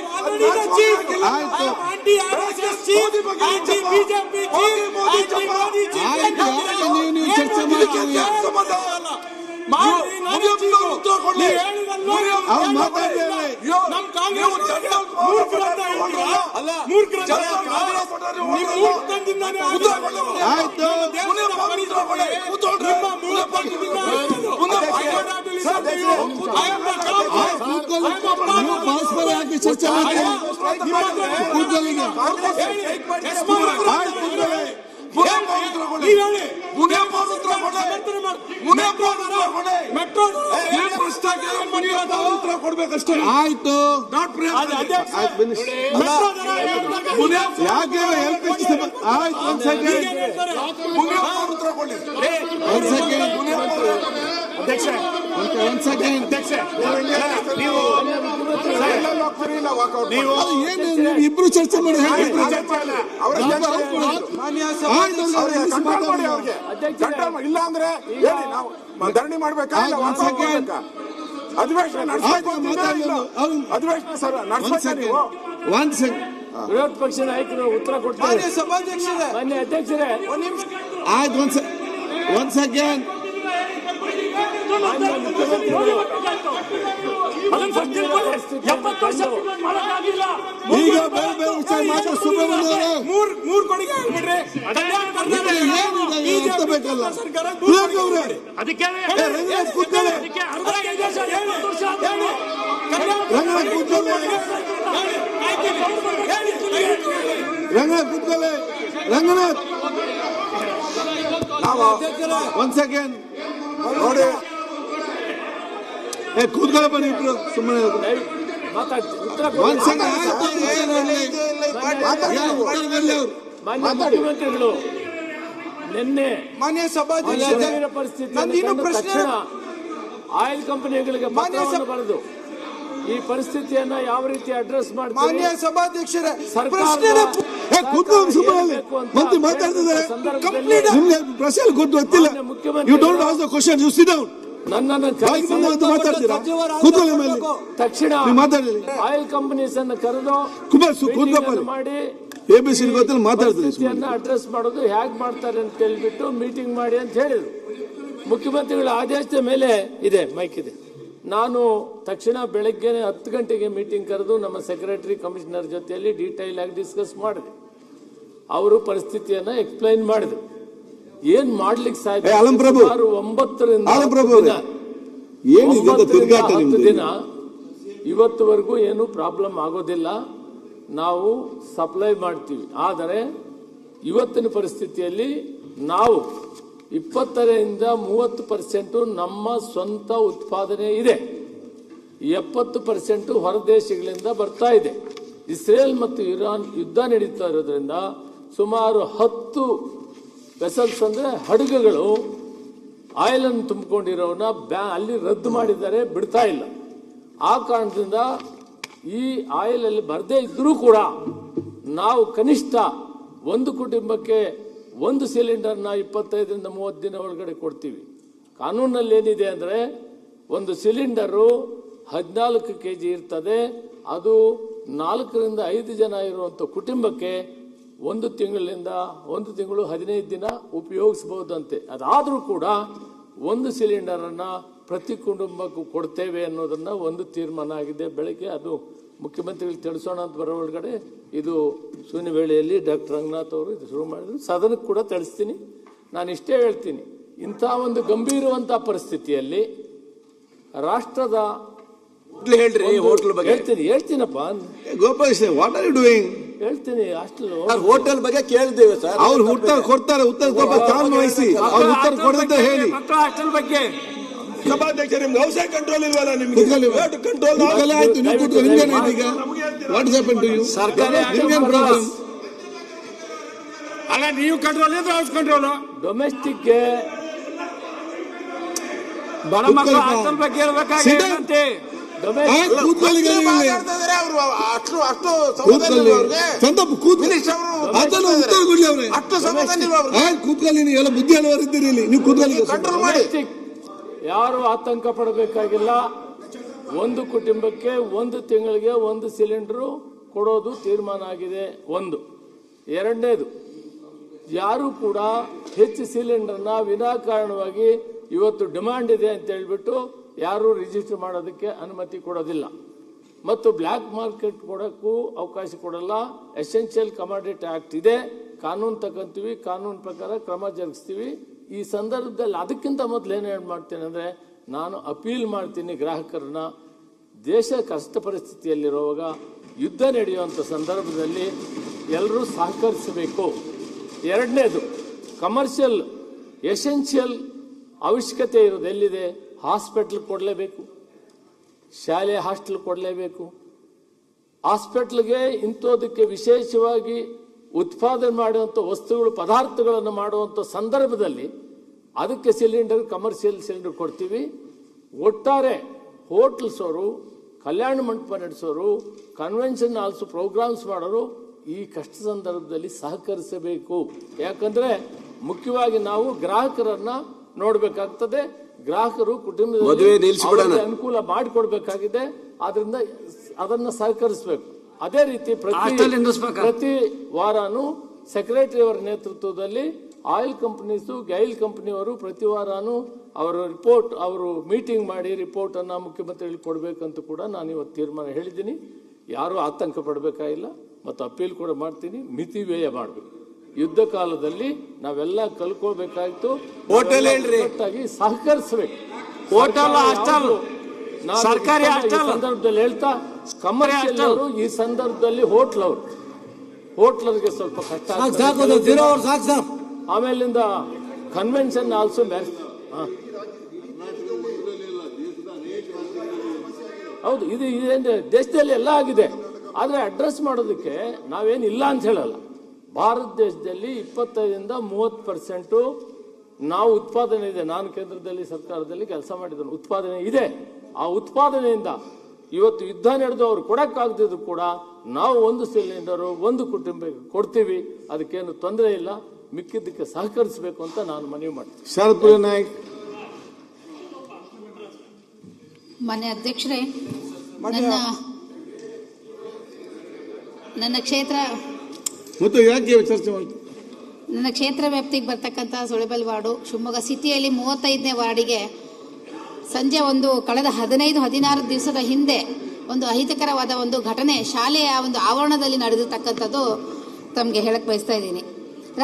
ನೀವು ಚರ್ಚೆ ಮಾಡ್ತೀವಿ. ಪರಸ್ಪರ ಯಾಕೆ ಚರ್ಚೆ ಮೆಟ್ರೋ ಉತ್ತರ ಕೊಡ್ಬೇಕಷ್ಟೇ. ಆಯ್ತು ಆಯ್ತು finish. ಯಾಕೆ ಹೆಲ್ತ್ ಆಯ್ತು ಒಂದ್ ಸೆಕೆಂಡ್ ಉತ್ತರ ಕೊಡ್ಲಿ. ಒಂದ್ ಸೆಕೆಂಡ್ ಏನು ಇಬ್ರು ಚರ್ಚೆ ಮಾಡಿ ಇಲ್ಲ ಅಂದ್ರೆ ಹೇಳಿ, ನಾವು ಧರಣಿ ಮಾಡ್ಬೇಕಾ ಇಲ್ಲ ವಾಕೌಟ್ ಮಾಡ್ಬೇಕಾ? ಅಧಿವೇಶನ ನಡೆಸಬೇಕು ಅಧಿವೇಶನ ಸರ್ ನಡೆಸಬೇಕಾ ನೀವು? ಒಂದ್ ಸೆಕೆಂಡ್ ವಿರೋಧ ಪಕ್ಷ ನಾಯಕರು ಉತ್ತರ ಕೊಡ್ತಾರೆ. ಸಭಾಧ್ಯಕ್ಷರೇ, ಮಾನ್ಯ ಅಧ್ಯಕ್ಷರೇ, ಆಯ್ತು ಒಂದ್ ಸೆಕೆಂಡ್ ಈಗ ಬೇರೆ ಬೇರೆ ವಿಚಾರ ಮಾತ್ರ ಸುಬ್ರಹ್ಮಣ್ಯ ಮೂರ್ ಕೊಡುಗೆ ಆಗ್ಬಿಡ್ರಿ. ಅರ್ಥ ಬೇಕಲ್ಲ ರಂಗನಾಥ್ ಒಂದ್ ಸೆಕೆಂಡ್ ನೋಡಿ, ಕೂತ್ಕೊಳ್ಳಪ್ಪ ಇಬ್ರು ಸುಮ್ಮನೆ ಒಂದ್ ಸೆಕೆಂಡ್ ಮಾನ್ಯ ಮುಖ್ಯಮಂತ್ರಿಗಳು ನಿನ್ನೆ ಮಾನ್ಯ ಸಭಾಧ್ಯಕ್ಷರೇ, ಪರಿಸ್ಥಿತಿ ನಂದಿನ್ನೂ ಪ್ರಶ್ನೆ ತಕ್ಷಣ ಆಯಿಲ್ ಕಂಪನಿಗಳಿಗೆ ಪತ್ರವನ್ನು ಬರೆದು ಈ ಪರಿಸ್ಥಿತಿಯನ್ನ ಯಾವ ರೀತಿ ಅಡ್ರೆಸ್ ಮಾನ್ಯ ಮಾಡ್ತಾರೆ ಸಭಾಧ್ಯಕ್ಷರೇ, ಮಂತ್ರಿ ಮಾತಾಡ್ತಿದ್ದಾರೆ ನಿಮ್ಗೆ ಪ್ರಶ್ನೆ ಗೊತ್ತಿಲ್ಲ. You don't ask the question, you sit down. ನನ್ನನ್ನು ಮಾತಾಡ್ತೀರಾ ಕೂತ್ಕೊಳ್ಳಿ ಮೇಲೆ ತಕ್ಷಣ ಮಾತಾಡಿ. ಆಯಿಲ್ ಕಂಪನೀಸ್ ಅನ್ನು ಕರೆದು ಮಾಡಿ ABC ಗೊತ್ತಿಲ್ಲ ಮಾತಾಡ್ತೀರಿ. ಅಡ್ರೆಸ್ ಮಾಡೋದು ಹೇಗೆ ಮಾಡ್ತಾರೆ ಅಂತ ಹೇಳ್ಬಿಟ್ಟು ಮೀಟಿಂಗ್ ಮಾಡಿ ಅಂತ ಹೇಳಿದ್ರು. ಮುಖ್ಯಮಂತ್ರಿಗಳ ಆದೇಶದ ಮೇಲೆ ಇದೆ, ಮೈಕ್ ಇದೆ. ನಾನು ತಕ್ಷಣ ಬೆಳಗ್ಗೆ 10 ಗಂಟೆಗೆ ಮೀಟಿಂಗ್ ಕರೆದು ನಮ್ಮ ಸೆಕ್ರೆಟರಿ ಕಮಿಷನರ್ ಜೊತೆಯಲ್ಲಿ ಡೀಟೈಲ್ ಆಗಿ ಡಿಸ್ಕಸ್ ಮಾಡಿದೆ. ಅವರು ಪರಿಸ್ಥಿತಿಯನ್ನ ಎಕ್ಸ್ಪ್ಲೈನ್ ಮಾಡಿದ್ರು. ಏನ್ ಮಾಡ್ಲಿಕ್ಕೆ ಸಾಧ್ಯ, 9 ರಿಂದ 10 ದಿನ ಇವತ್ತುವರೆಗೂ ಏನು ಪ್ರಾಬ್ಲಮ್ ಆಗೋದಿಲ್ಲ. ನಾವು ಸಪ್ಲೈ ಮಾಡ್ತೀವಿ. ಆದರೆ ಇವತ್ತಿನ ಪರಿಸ್ಥಿತಿಯಲ್ಲಿ ನಾವು 20ರಿಂದ 30% ನಮ್ಮ ಸ್ವಂತ ಉತ್ಪಾದನೆ ಇದೆ. 70% ಹೊರ ದೇಶಗಳಿಂದ ಬರ್ತಾ ಇದೆ. ಇಸ್ರೇಲ್ ಮತ್ತು ಇರಾನ್ ಯುದ್ಧ ನಡೀತಾ ಇರೋದ್ರಿಂದ ಸುಮಾರು 10 ವೆಸಲ್ಸ್ ಅಂದ್ರೆ ಹಡಗುಗಳು ಆಯಿಲ್ ಅನ್ನು ತುಂಬಿಕೊಂಡಿರೋನ ಅಲ್ಲಿ ರದ್ದು ಮಾಡಿದ್ದಾರೆ, ಬಿಡ್ತಾ ಇಲ್ಲ. ಆ ಕಾರಣದಿಂದ ಈ ಆಯಿಲ್ ಅಲ್ಲಿ ಬರದೇ ಇದ್ರೂ ಕೂಡ ನಾವು ಕನಿಷ್ಠ ಒಂದು ಕುಟುಂಬಕ್ಕೆ 1 ಸಿಲಿಂಡರ್ನ 25ರಿಂದ 30 ದಿನ ಒಳಗಡೆ ಕೊಡ್ತೀವಿ. ಕಾನೂನಲ್ಲಿ ಏನಿದೆ ಅಂದರೆ ಒಂದು ಸಿಲಿಂಡರು 14 kg ಇರ್ತದೆ. ಅದು 4ರಿಂದ 5 ಜನ ಇರುವಂಥ ಕುಟುಂಬಕ್ಕೆ 1 ತಿಂಗಳು 15 ದಿನ ಉಪಯೋಗಿಸಬಹುದಂತೆ. ಅದಾದರೂ ಕೂಡ 1 ಸಿಲಿಂಡರನ್ನು ಪ್ರತಿ ಕುಟುಂಬಕ್ಕೂ ಕೊಡ್ತೇವೆ ಅನ್ನೋದನ್ನು ಒಂದು ತೀರ್ಮಾನ ಆಗಿದೆ. ಬೆಳಗ್ಗೆ ಅದು ಮುಖ್ಯಮಂತ್ರಿಗಳು ತಿಳಿಸೋಣ ಅಂತ ಬರೋ ಒಳಗಡೆ ಇದು ಶೂನ್ಯ ವೇಳೆಯಲ್ಲಿ ಡಾಕ್ಟರ್ ರಂಗನಾಥ್ ಅವರು ಇದು ಶುರು ಮಾಡಿದ್ರು. ಸದನಕ್ಕೆ ಕೂಡ ತಿಳಿಸ್ತೀನಿ. ನಾನು ಇಷ್ಟೇ ಹೇಳ್ತೀನಿ, ಇಂಥ ಒಂದು ಗಂಭೀರವಂಥ ಪರಿಸ್ಥಿತಿಯಲ್ಲಿ ರಾಷ್ಟ್ರದ ಹೇಳ್ರಿ ಹೋಟೆಲ್ ಬಗ್ಗೆ ಹೇಳ್ತೀನಪ್ಪ Gopal what are you doing ಹೇಳ್ತೀನಿ. ಹಾಸ್ಟೆಲ್ ಹೋಟೆಲ್ ಬಗ್ಗೆ ಕೇಳಿದ್ದೇವೆ ಸರ್. ಅವ್ರು ಉತ್ತರ ಕೊಡ್ತಾರೆ, ಉತ್ತರ ಕಾರಣ ವಹಿಸಿ ಅವ್ರು ಉತ್ತರ ಕೊಡದಂತ ಹೇಳಿ. ಹಾಸ್ಟೆಲ್ ಬಗ್ಗೆ ಸಭಾಧ್ಯಕ್ಷ ನಿಮ್ಗೆ ಔಷಧ ಕಂಟ್ರೋಲ್ ಇಲ್ವಲ್ಲ? ನಿಮ್ಗೆ ಕಂಟ್ರೋಲ್ ಆಯ್ತು, ನೀವು ಕೂತ್ಕೊಳ್ಳಿ. ನಿಮ್ಗೇನಾಯ್ತು ಈಗ? What is happen to you? ನಿಮ್ಗೇನು ಪ್ರಾಬ್ಲಮ್? ಅಲ್ಲ, ನೀವು ಕಂಟ್ರೋಲ್ ಇದ್ರೆ ಹೌಸ್ ಕಂಟ್ರೋಲ್. ಡೊಮೆಸ್ಟಿಕ್ ಬಡ ಮಕ್ಕಳು ಹಾಸ್ಟೆಲ್ ಬಗ್ಗೆ ಹೇಳ್ಬೇಕಾಗಂತೆ. ಕೂತ್ಕೊಳ್ಳಿ, ಎಲ್ಲ ಬುದ್ಧಿ ಹೇಳುವರಿದ್ದೀರಿ ಇಲ್ಲಿ. ನೀವು ಕೂತ್ಕೊಳ್ಳಿ. ಯಾರು ಆತಂಕ ಪಡಬೇಕಾಗಿಲ್ಲ. 1 ಕುಟುಂಬಕ್ಕೆ 1 ತಿಂಗಳಿಗೆ 1 ಸಿಲಿಂಡರ್ ಕೊಡೋದು ತೀರ್ಮಾನ ಆಗಿದೆ. 1. ಎರಡನೇದು, ಯಾರು ಕೂಡ ಹೆಚ್ಚು ಸಿಲಿಂಡರ್ನ ವಿನಾಕಾರಣವಾಗಿ ಇವತ್ತು ಡಿಮಾಂಡ್ ಇದೆ ಅಂತ ಹೇಳ್ಬಿಟ್ಟು ಯಾರು ರಿಜಿಸ್ಟರ್ ಮಾಡೋದಕ್ಕೆ ಅನುಮತಿ ಕೊಡೋದಿಲ್ಲ ಮತ್ತು ಬ್ಲ್ಯಾಕ್ ಮಾರ್ಕೆಟ್ ಕೊಡೋಕ್ಕೂ ಅವಕಾಶ ಕೊಡಲ್ಲ. ಎಸೆನ್ಷಿಯಲ್ ಕಮಾಡಿಟಿ ಆಕ್ಟ್ ಇದೆ, ಕಾನೂನು ತಗೊಂತೀವಿ, ಕಾನೂನು ಪ್ರಕಾರ ಕ್ರಮ ಜರುಗಿಸ್ತೀವಿ. ಈ ಸಂದರ್ಭದಲ್ಲಿ ಅದಕ್ಕಿಂತ ಮೊದಲು ಏನು ಮಾಡ್ತೇನೆ ಅಂದರೆ, ನಾನು ಅಪೀಲ್ ಮಾಡ್ತೀನಿ ಗ್ರಾಹಕರನ್ನ, ದೇಶ ಕಷ್ಟ ಪರಿಸ್ಥಿತಿಯಲ್ಲಿರುವಾಗ ಯುದ್ಧ ನಡೆಯುವಂಥ ಸಂದರ್ಭದಲ್ಲಿ ಎಲ್ಲರೂ ಸಹಕರಿಸಬೇಕು. ಎರಡನೇದು, ಕಮರ್ಷಿಯಲ್ ಎಸೆನ್ಷಿಯಲ್ ಅವಶ್ಯಕತೆ ಇರೋದು ಎಲ್ಲಿದೆ, ಹಾಸ್ಪಿಟ್ಲ್ ಕೊಡಲೇಬೇಕು. ಶಾಲೆ ಹಾಸ್ಟೆಲ್ ಕೊಡಲೇಬೇಕು. ಹಾಸ್ಪಿಟ್ಲ್ಗೆ ಇಂಥದಕ್ಕೆ ವಿಶೇಷವಾಗಿ ಉತ್ಪಾದನೆ ಮಾಡುವಂಥ ವಸ್ತುಗಳು ಪದಾರ್ಥಗಳನ್ನು ಮಾಡುವಂಥ ಸಂದರ್ಭದಲ್ಲಿ ಅದಕ್ಕೆ ಸಿಲಿಂಡರ್, ಕಮರ್ಷಿಯಲ್ ಸಿಲಿಂಡರ್ ಕೊಡ್ತೀವಿ. ಒಟ್ಟಾರೆ ಹೋಟೆಲ್ಸ್ ಅವರು, Kalyana Mantapa ನಡೆಸೋರು, convention halls programmes ಮಾಡೋರು ಈ ಕಷ್ಟ ಸಂದರ್ಭದಲ್ಲಿ ಸಹಕರಿಸಬೇಕು. ಯಾಕಂದ್ರೆ ಮುಖ್ಯವಾಗಿ ನಾವು ಗ್ರಾಹಕರನ್ನ ನೋಡಬೇಕಾಗ್ತದೆ. ಗ್ರಾಹಕರು ಕುಟುಂಬದಲ್ಲಿ ಅನುಕೂಲ ಮಾಡಿಕೊಡ್ಬೇಕಾಗಿದೆ. ಆದ್ರಿಂದ ಅದನ್ನ ಸಹಕರಿಸಬೇಕು. ಅದೇ ರೀತಿ ಪ್ರತಿ ವಾರಾನು ಸೆಕ್ರೆಟರಿ ಅವರ ನೇತೃತ್ವದಲ್ಲಿ ಆಯಿಲ್ ಕಂಪನೀಸು, ಗೈಲ್ ಕಂಪನಿಯವರು ಪ್ರತಿ ವಾರಾನು ಅವರ ರಿಪೋರ್ಟ್, ಅವರು ಮೀಟಿಂಗ್ ಮಾಡಿ ರಿಪೋರ್ಟ್ ಅನ್ನ ಮುಖ್ಯಮಂತ್ರಿಗಳಿಗೆ ಕೊಡಬೇಕಂತ ಕೂಡ ನಾನು ಇವತ್ತು ತೀರ್ಮಾನ ಹೇಳಿದ್ದೀನಿ. ಯಾರು ಆತಂಕ ಪಡಬೇಕಾಗಿಲ್ಲ ಮತ್ತು ಅಪೀಲ್ ಕೂಡ ಮಾಡ್ತೀನಿ. ಮಿತಿ ವ್ಯಯ ಮಾಡಬೇಕು. ಯುದ್ಧ ಕಾಲದಲ್ಲಿ ನಾವೆಲ್ಲ ಕಲ್ಕೊಳ್ಬೇಕಾಯ್ತು. ಒಟ್ಟಾಗಿ ಸಹಕರಿಸಬೇಕು. ಸರ್ಕಾರಿ ಸಂದರ್ಭದಲ್ಲಿ ಹೇಳ್ತಾ ಕಮರ್ಷಿಯಲ್ ಅವರು ಈ ಸಂದರ್ಭದಲ್ಲಿ ಹೋಟ್ಲರ್ಗೆ ಸ್ವಲ್ಪ ಕಷ್ಟ. ಆಮೇಲಿಂದ ಕನ್ವೆನ್ಷನ್ ಆಲ್ಸೋ ಹೌದು, ಇದು ದೇಶದಲ್ಲಿ ಎಲ್ಲ ಆಗಿದೆ. ಆದ್ರೆ ಅಡ್ರೆಸ್ ಮಾಡೋದಕ್ಕೆ ನಾವೇನಿಲ್ಲ ಅಂತ ಹೇಳಲ್ಲ. ಭಾರತ ದೇಶದಲ್ಲಿ 25ರಿಂದ 30% ನಾವು ಉತ್ಪಾದನೆ ಇದೆ. ನಾನು ಕೇಂದ್ರದಲ್ಲಿ ಸರ್ಕಾರದಲ್ಲಿ ಕೆಲಸ ಮಾಡಿದ್ದೇನೆ. ಉತ್ಪಾದನೆ ಇದೆ. ಆ ಉತ್ಪಾದನೆಯಿಂದ ಇವತ್ತು ಯುದ್ಧ ನಡೆದು ಅವ್ರು ಕೊಡಕ್ಕಾಗದಿದ್ರು ಕೂಡ ನಾವು ಒಂದು ಸಿಲಿಂಡರು ಒಂದು ಕುಟುಂಬಕ್ಕೆ ಕೊಡ್ತೀವಿ. ಅದಕ್ಕೇನು ತೊಂದರೆ ಇಲ್ಲ. ಮಿಕ್ಕಿದ್ದಕ್ಕೆ ಸಹಕರಿಸಬೇಕು ಅಂತ ನಾನು ಮನವಿ ಮಾಡ್ತೀನಿ. ಶಾರದಪುರ ನಾಯಕ್. ಮಾನ್ಯ ಅಧ್ಯಕ್ಷರೇ, ನನ್ನ ಕ್ಷೇತ್ರ ಮತ್ತು ಯಾಕೆ ಚರ್ಚೆ ಮಾಡ್ತೀವಿ? ನನ್ನ ಕ್ಷೇತ್ರ ವ್ಯಾಪ್ತಿಗೆ ಬರ್ತಕ್ಕಂಥ ಸುಳೆಬೆಲ್ ವಾರ್ಡು ಶಿವಮೊಗ್ಗ ಸಿಟಿಯಲ್ಲಿ 35ನೇ ವಾರ್ಡಿಗೆ ಸಂಜೆ ಕಳೆದ 15-16 ದಿವಸದ ಹಿಂದೆ ಒಂದು ಅಹಿತಕರವಾದ ಒಂದು ಘಟನೆ ಶಾಲೆಯ ಒಂದು ಆವರಣದಲ್ಲಿ ನಡೆದಿರ್ತಕ್ಕಂಥದ್ದು ತಮಗೆ ಹೇಳಕ್ ಬಯಸ್ತಾ ಇದ್ದೀನಿ.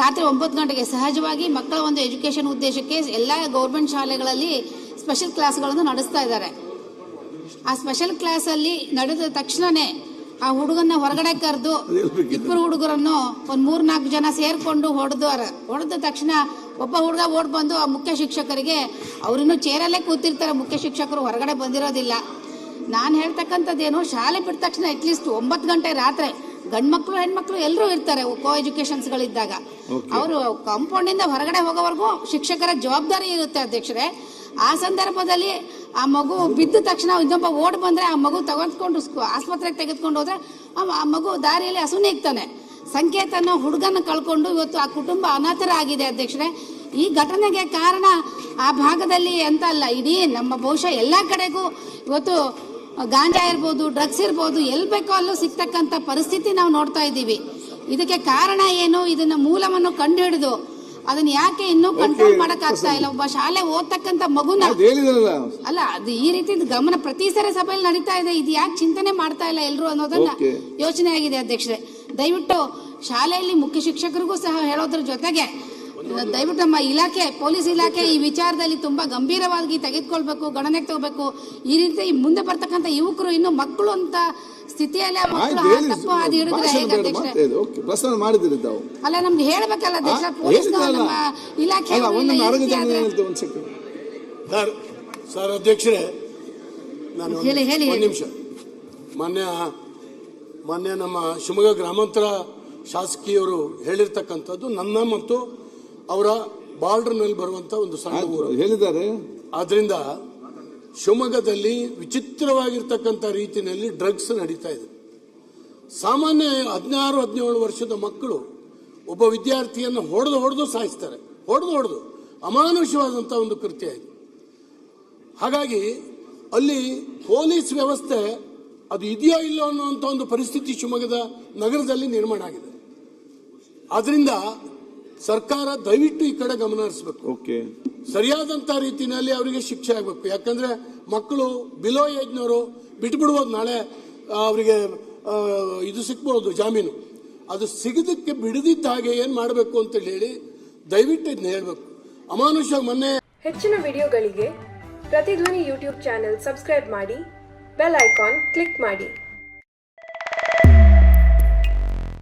ರಾತ್ರಿ 9 ಗಂಟೆಗೆ ಸಹಜವಾಗಿ ಮಕ್ಕಳ ಒಂದು ಎಜುಕೇಷನ್ ಉದ್ದೇಶಕ್ಕೆ ಎಲ್ಲ ಗೌರ್ಮೆಂಟ್ ಶಾಲೆಗಳಲ್ಲಿ ಸ್ಪೆಷಲ್ ಕ್ಲಾಸ್ಗಳನ್ನು ನಡೆಸ್ತಾ ಇದ್ದಾರೆ. ಆ ಸ್ಪೆಷಲ್ ಕ್ಲಾಸಲ್ಲಿ ನಡೆದ ತಕ್ಷಣನೇ ಆ ಹುಡುಗನ್ನ ಹೊರಗಡೆ ಕರೆದು 2 ಹುಡುಗರನ್ನು ಒಂದು 3-4 ಜನ ಸೇರ್ಕೊಂಡು ಹೊಡೆದ ತಕ್ಷಣ ಒಬ್ಬ ಹುಡುಗ ಓಡ್ ಬಂದು ಆ ಮುಖ್ಯ ಶಿಕ್ಷಕರಿಗೆ, ಅವರಿನ್ನೂ ಚೇರಲ್ಲೇ ಕೂತಿರ್ತಾರೆ, ಮುಖ್ಯ ಶಿಕ್ಷಕರು ಹೊರಗಡೆ ಬಂದಿರೋದಿಲ್ಲ. ನಾನು ಹೇಳ್ತಕ್ಕಂಥದ್ದೇನು, ಶಾಲೆ ಬಿಟ್ಟ ತಕ್ಷಣ ಅಟ್ಲೀಸ್ಟ್ 9 ಗಂಟೆ ರಾತ್ರಿ ಗಂಡು ಮಕ್ಕಳು ಹೆಣ್ಮಕ್ಳು ಎಲ್ಲರೂ ಇರ್ತಾರೆ ಕೋ ಎಜುಕೇಶನ್ಸ್ಗಳಿದ್ದಾಗ. ಅವರು ಕಾಂಪೌಂಡಿಂದ ಹೊರಗಡೆ ಹೋಗೋವರೆಗೂ ಶಿಕ್ಷಕರ ಜವಾಬ್ದಾರಿ ಇರುತ್ತೆ ಅಧ್ಯಕ್ಷರೇ. ಆ ಸಂದರ್ಭದಲ್ಲಿ ಆ ಮಗು ಬಿದ್ದ ತಕ್ಷಣ ಇನ್ನೊಬ್ಬ ಓಡ್ ಬಂದ್ರೆ ಆ ಮಗು ತೆಗೆದುಕೊಂಡು ಆಸ್ಪತ್ರೆಗೆ ತೆಗೆದುಕೊಂಡು ಹೋದ್ರೆ ಆ ಮಗು ದಾರಿಯಲ್ಲಿ ಹಸುನೀಗ್ತಾನೆ. ಸಂಕೇತನ ಹುಡುಗನ ಕಳ್ಕೊಂಡು ಇವತ್ತು ಆ ಕುಟುಂಬ ಅನಾಥರ ಆಗಿದೆ ಅಧ್ಯಕ್ಷರೇ. ಈ ಘಟನೆಗೆ ಕಾರಣ ಆ ಭಾಗದಲ್ಲಿ ಅಂತ ಅಲ್ಲ, ಇಡೀ ನಮ್ಮ ಬಹುಶಃ ಎಲ್ಲ ಕಡೆಗೂ ಇವತ್ತು ಗಾಂಜಾ ಇರ್ಬೋದು, ಡ್ರಗ್ಸ್ ಇರ್ಬೋದು, ಎಲ್ಲಿ ಬೇಕೋ ಅಲ್ಲೂ ಸಿಗ್ತಕ್ಕಂಥ ಪರಿಸ್ಥಿತಿ ನಾವು ನೋಡ್ತಾ ಇದ್ದೀವಿ. ಇದಕ್ಕೆ ಕಾರಣ ಏನು? ಇದನ್ನ ಮೂಲವನ್ನು ಕಂಡು ಹಿಡಿದು ಅದನ್ನ ಯಾಕೆ ಇನ್ನೂ ಕಂಟ್ರೋಲ್ ಮಾಡಕ್ ಆಗ್ತಾ ಇಲ್ಲ? ಒಬ್ಬ ಶಾಲೆ ಓದ್ತಕ್ಕಂಥ ಮಗುನ ಅಲ್ಲ, ಅದು ಈ ರೀತಿ ಗಮನ ಪ್ರತಿ ಸರಿ ಸಭೆಯಲ್ಲಿ ನಡೀತಾ ಇದೆ. ಇದು ಯಾಕೆ ಚಿಂತನೆ ಮಾಡ್ತಾ ಇಲ್ಲ ಎಲ್ರು ಅನ್ನೋದನ್ನ ಯೋಚನೆ ಆಗಿದೆ ಅಧ್ಯಕ್ಷರೇ. ದಯವಿಟ್ಟು ಶಾಲೆಯಲ್ಲಿ ಮುಖ್ಯ ಶಿಕ್ಷಕರಿಗೂ ಸಹ ಹೇಳೋದ್ರ ಜೊತೆಗೆ ದಯವಿಟ್ಟು ನಮ್ಮ ಇಲಾಖೆ, ಪೊಲೀಸ್ ಇಲಾಖೆ ಈ ವಿಚಾರದಲ್ಲಿ ತುಂಬಾ ಗಂಭೀರವಾಗಿ ತೆಗೆದುಕೊಳ್ಬೇಕು, ಗಣನೆಗೆ ತಗೋಬೇಕು. ಈ ರೀತಿ ಮುಂದೆ ಬರ್ತಕ್ಕಂಥ ಯುವಕರು ಇನ್ನು ಮಕ್ಕಳು ಅಂತ ಸ್ಥಿತಿಯಲ್ಲಿ ತಪ್ಪು ಹಾದಿ ಹಿಡಿದ್ರೆ ಹೇಗೆ ಅಧ್ಯಕ್ಷರೇ? ಅಲ್ಲ, ನಮ್ಗೆ ಹೇಳ್ಬೇಕಲ್ಲ ಅಧ್ಯಕ್ಷ, ಪೊಲೀಸ್ ನಮ್ಮ ಇಲಾಖೆ. ಸರ್ ಅಧ್ಯಕ್ಷರೇ, ನಾನು ಹೇಳಿ ಒಂದು ನಿಮಿಷ. ಮಾನ್ಯ ನಮ್ಮ ಶಿವಮೊಗ್ಗ ಗ್ರಾಮಾಂತರ ಶಾಸಕಿಯವರು ಹೇಳಿರ್ತಕ್ಕಂಥದ್ದು ನನ್ನ ಮತ್ತು ಅವರ ಬಾರ್ಡರ್ನಲ್ಲಿ ಬರುವಂತ ಒಂದು ಸಣ್ಣ ಊರು ಹೇಳಿದ್ದಾರೆ. ಆದ್ರಿಂದ ಶಿವಮೊಗ್ಗದಲ್ಲಿ ವಿಚಿತ್ರವಾಗಿರ್ತಕ್ಕಂಥ ರೀತಿಯಲ್ಲಿ ಡ್ರಗ್ಸ್ ನಡೀತಾ ಇದೆ. ಸಾಮಾನ್ಯ 16-17 ವರ್ಷದ ಮಕ್ಕಳು ಒಬ್ಬ ವಿದ್ಯಾರ್ಥಿಯನ್ನು ಹೊಡೆದು ಸಾಯಿಸ್ತಾರೆ. ಹೊಡೆದು ಅಮಾನುಷವಾದಂಥ ಒಂದು ಕೃತ್ಯ ಇದೆ. ಹಾಗಾಗಿ ಅಲ್ಲಿ ಪೊಲೀಸ್ ವ್ಯವಸ್ಥೆ ಅದು ಇದೆಯೋ ಇಲ್ಲೋ ಅನ್ನುವಂಥ ಒಂದು ಪರಿಸ್ಥಿತಿ ಶಿವಮೊಗ್ಗದ ನಗರದಲ್ಲಿ ನಿರ್ಮಾಣ ಆಗಿದೆ. ಆದ್ರಿಂದ ಸರ್ಕಾರ ದಯವಿಟ್ಟು ಈ ಕಡೆ ಗಮನ ಹರಿಸಬೇಕು. ಸರಿಯಾದಂತ ರೀತಿಯಲ್ಲಿ ಅವರಿಗೆ ಶಿಕ್ಷೆ ಆಗಬೇಕು. ಯಾಕಂದ್ರೆ ಮಕ್ಕಳು ಬಿಲೋ ಏಜ್ನವರು ಬಿಟ್ಬಿಡ್ಬೋದು, ನಾಳೆ ಅವರಿಗೆ ಇದು ಸಿಕ್ಬಹುದು ಜಾಮೀನು. ಅದು ಸಿಗದಕ್ಕೆ ಬಿಡದಿದ್ದ ಹಾಗೆ ಏನ್ ಮಾಡಬೇಕು ಅಂತ ಹೇಳಿ ದಯವಿಟ್ಟು ಇದನ್ನ ಹೇಳ್ಬೇಕು. ಅಮಾನುಷ ಮೊನ್ನೆ ಹೆಚ್ಚಿನ ವಿಡಿಯೋಗಳಿಗೆ ಪ್ರತಿಧ್ವನಿ ಯೂಟ್ಯೂಬ್ ಚಾನೆಲ್ ಸಬ್ಸ್ಕ್ರೈಬ್ ಮಾಡಿ, ಬೆಲ್ ಐಕಾನ್ ಕ್ಲಿಕ್ ಮಾಡಿ.